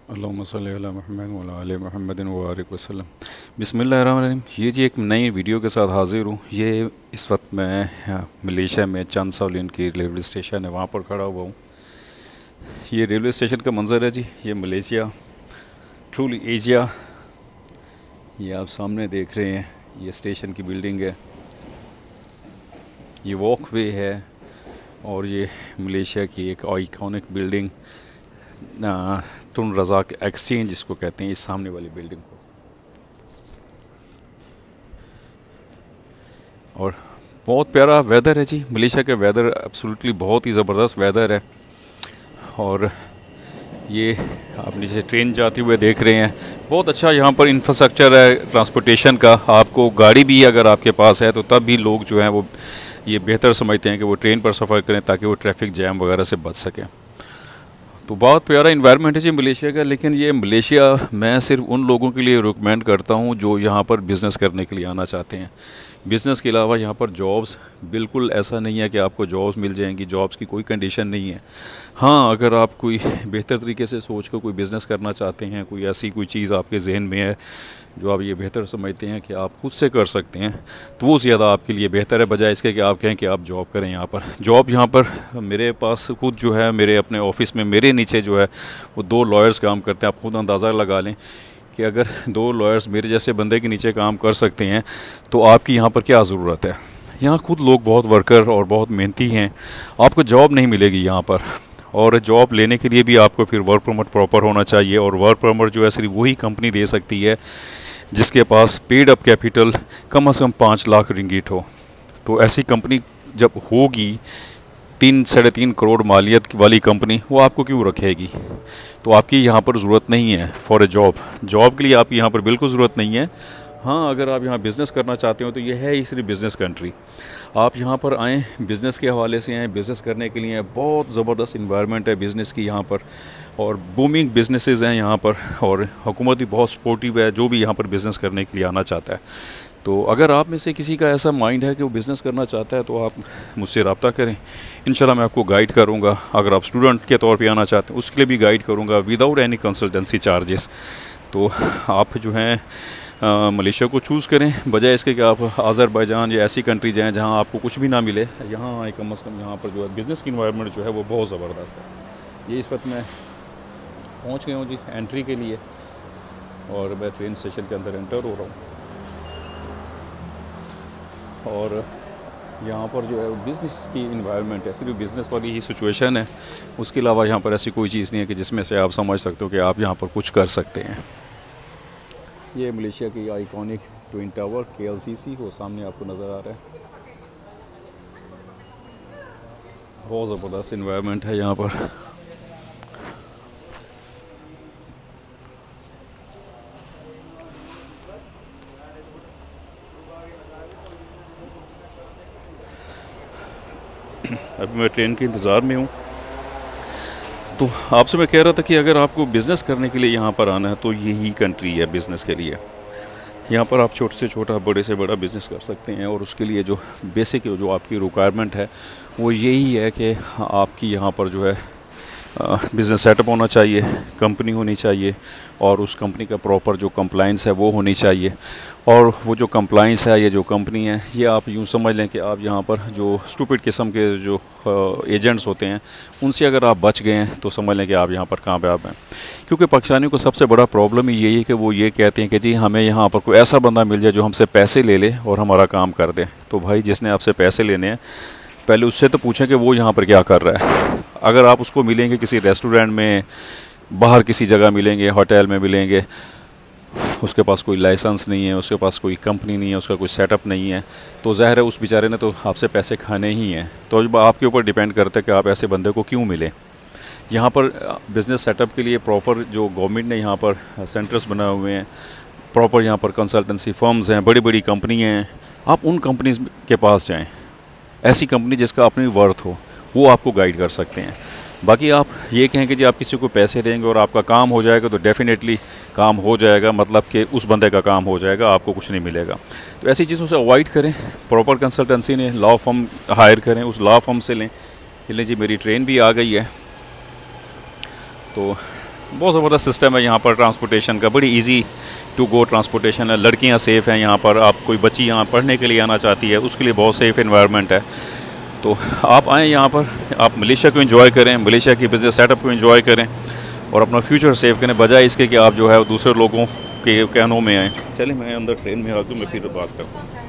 अल्लाहुम्मा सल्लि अला मुहम्मद व अला आलि मुहम्मदिन व बारिक वसल्लम। बिस्मिल्लाहिर्रहमानिर्रहीम। ये जी एक नई वीडियो के साथ हाज़िर हूँ। ये इस वक्त मैं मलेशिया में चंद साउलिन की रेलवे स्टेशन है, वहाँ पर खड़ा हुआ हूँ। ये रेलवे स्टेशन का मंज़र है जी। ये मलेशिया ट्रूली एशिया। ये आप सामने देख रहे हैं, ये स्टेशन की बिल्डिंग है, ये वॉकवे है और ये मलेशिया की एक आइकॉनिक बिल्डिंग तुन रज़ाक एक्सचेंज जिसको कहते हैं, इस सामने वाली बिल्डिंग को। और बहुत प्यारा वेदर है जी। मलेशिया का वेदर एब्सोल्युटली बहुत ही ज़बरदस्त वेदर है। और ये आप नीचे ट्रेन जाते हुए देख रहे हैं, बहुत अच्छा यहाँ पर इंफ्रास्ट्रक्चर है ट्रांसपोर्टेशन का। आपको गाड़ी भी अगर आपके पास है तो तब भी लोग जो हैं वो ये बेहतर समझते हैं कि वो ट्रेन पर सफ़र करें ताकि वो ट्रैफिक जैम वगैरह से बच सकें। तो बहुत प्यारा इन्वायरमेंट है जी मलेशिया का। लेकिन ये मलेशिया मैं सिर्फ उन लोगों के लिए रिकमेंड करता हूँ जो यहाँ पर बिज़नेस करने के लिए आना चाहते हैं। बिज़नेस के अलावा यहाँ पर जॉब्स बिल्कुल ऐसा नहीं है कि आपको जॉब्स मिल जाएंगी, जॉब्स की कोई कंडीशन नहीं है। हाँ, अगर आप कोई बेहतर तरीके से सोच कर कोई बिज़नेस करना चाहते हैं, कोई ऐसी कोई चीज़ आपके जहन में है जो आप ये बेहतर समझते हैं कि आप खुद से कर सकते हैं, तो वो ज़्यादा आपके लिए बेहतर है बजाय इसके कि आप कहें कि आप जॉब करें यहाँ पर। जॉब यहाँ पर मेरे पास खुद जो है, मेरे अपने ऑफिस में मेरे नीचे जो है वो 2 लॉयर्स काम करते हैं। आप खुद अंदाज़ा लगा लें कि अगर 2 लॉयर्स मेरे जैसे बंदे के नीचे काम कर सकते हैं तो आपकी यहाँ पर क्या ज़रूरत है। यहाँ खुद लोग बहुत वर्कर और बहुत मेहनती हैं। आपको जॉब नहीं मिलेगी यहाँ पर, और जॉब लेने के लिए भी आपको फिर वर्क परमिट प्रॉपर होना चाहिए। और वर्क परमिट जो है सिर्फ वही कंपनी दे सकती है जिसके पास पेड अप कैपिटल कम से कम 5 लाख रिंगीट हो। तो ऐसी कंपनी जब होगी, 3-3.5 करोड़ मालियत वाली कंपनी, वो आपको क्यों रखेगी। तो आपकी यहाँ पर ज़रूरत नहीं है फॉर ए जॉब। जॉब के लिए आपकी यहाँ पर बिल्कुल ज़रूरत नहीं है। हाँ, अगर आप यहाँ बिज़नेस करना चाहते हो तो ये है ही सिर्फ बिज़नेस कंट्री। आप यहाँ पर आएँ, बिज़नेस के हवाले से आएँ, बिज़नेस करने के लिए बहुत ज़बरदस्त इन्वायरमेंट है बिज़नेस की यहाँ पर, और बूमिंग बिज़नेसेस हैं यहाँ पर, और हुकूमत भी बहुत सपोर्टिव है जो भी यहाँ पर बिज़नेस करने के लिए आना चाहता है। तो अगर आप में से किसी का ऐसा माइंड है कि वो बिज़नेस करना चाहता है तो आप मुझसे रब्ता करें। इंशाल्लाह मैं आपको गाइड करूँगा। अगर आप स्टूडेंट के तौर पे आना चाहते हैं उसके लिए भी गाइड करूँगा विदाउट एनी कंसल्टेंसी चार्जेस। तो आप जो हैं मलेशिया को चूज़ करें बजाय इसके कि आप अज़रबैजान या ऐसी कंट्री जाएँ जहाँ आपको कुछ भी ना मिले। यहाँ आए कम अज़ कम यहाँ पर जो है बिज़नेस की इन्वायरमेंट जो है वो बहुत ज़बरदस्त है। ये इस वक्त मैं पहुँच गया हूँ जी एंट्री के लिए, और मैं ट्रेन स्टेशन के अंदर एंटर हो रहा हूँ। और यहाँ पर जो है बिज़नेस की इन्वायरमेंट है, सिर्फ बिज़नेस वाली ही सिचुएशन है। उसके अलावा यहाँ पर ऐसी कोई चीज़ नहीं है कि जिसमें से आप समझ सकते हो कि आप यहाँ पर कुछ कर सकते हैं। ये मलेशिया की आइकॉनिक ट्विन टावर KLCC वो सामने आपको नज़र आ रहा है। बहुत ज़बरदस्त इन्वायरमेंट है यहाँ पर। अभी मैं ट्रेन के इंतज़ार में हूँ। तो आपसे मैं कह रहा था कि अगर आपको बिज़नेस करने के लिए यहाँ पर आना है तो यही कंट्री है बिज़नेस के लिए। यहाँ पर आप छोटे से छोटा, बड़े से बड़ा बिज़नेस कर सकते हैं, और उसके लिए जो बेसिक जो आपकी रिक्वायरमेंट है वो यही है कि आपकी यहाँ पर जो है बिज़नेस सेटअप होना चाहिए, कंपनी होनी चाहिए, और उस कंपनी का प्रॉपर जो कंप्लाइंस है वो होनी चाहिए। और वो जो कंप्लाइंस है, ये जो कंपनी है, ये आप यूँ समझ लें कि आप यहाँ पर जो स्टूपिड किस्म के जो एजेंट्स होते हैं उनसे अगर आप बच गए हैं तो समझ लें कि आप यहाँ पर कामयाब हैं। क्योंकि पाकिस्तानियों को सबसे बड़ा प्रॉब्लम ही यही है कि वो ये कहते हैं कि जी हमें यहाँ पर कोई ऐसा बंदा मिल जाए जो हमसे पैसे ले ले और हमारा काम कर दे। तो भाई, जिसने आपसे पैसे लेने हैं पहले उससे तो पूछें कि वो यहाँ पर क्या कर रहा है। अगर आप उसको मिलेंगे किसी रेस्टोरेंट में, बाहर किसी जगह मिलेंगे, होटल में मिलेंगे, उसके पास कोई लाइसेंस नहीं है, उसके पास कोई कंपनी नहीं है, उसका कोई सेटअप नहीं है, तो ज़ाहिर है उस बेचारे ने तो आपसे पैसे खाने ही हैं। तो जब आपके ऊपर डिपेंड करता है कि आप ऐसे बंदे को क्यों मिले। यहाँ पर बिज़नेस सेटअप के लिए प्रॉपर जो गवर्नमेंट ने यहाँ पर सेंटर्स बनाए हुए हैं, प्रॉपर यहाँ पर कंसल्टेंसी फर्म्स हैं, बड़ी बड़ी कंपनियाँ हैं। आप उन कंपनीज़ के पास जाएँ, ऐसी कंपनी जिसका अपनी वर्थ हो, वो आपको गाइड कर सकते हैं। बाकी आप ये कहें कि जी आप किसी को पैसे देंगे और आपका काम हो जाएगा, तो डेफ़िनेटली काम हो जाएगा, मतलब कि उस बंदे का काम हो जाएगा, आपको कुछ नहीं मिलेगा। तो ऐसी चीज़ों से अवॉइड करें। प्रॉपर कंसल्टेंसी ने लॉ फर्म हायर करें, उस लॉ फर्म से लें। जी मेरी ट्रेन भी आ गई है, तो बहुत ज़बरदस्त सिस्टम है यहाँ पर ट्रांसपोर्टेशन का, बड़ी इजी टू गो ट्रांसपोर्टेशन है। लड़कियाँ सेफ़ हैं यहाँ पर, आप कोई बच्ची यहाँ पढ़ने के लिए आना चाहती है उसके लिए बहुत सेफ़ इन्वायरमेंट है। तो आप आएँ यहाँ पर, आप मलेशिया को एंजॉय करें, मलेशिया की बिज़नेस सेटअप को एंजॉय करें और अपना फ्यूचर सेव करें, बजाय इसके कि आप जो है दूसरे लोगों के कहनों में आएँ। चलिए मैं अंदर ट्रेन में आ मैं फिर बात करता हूँ।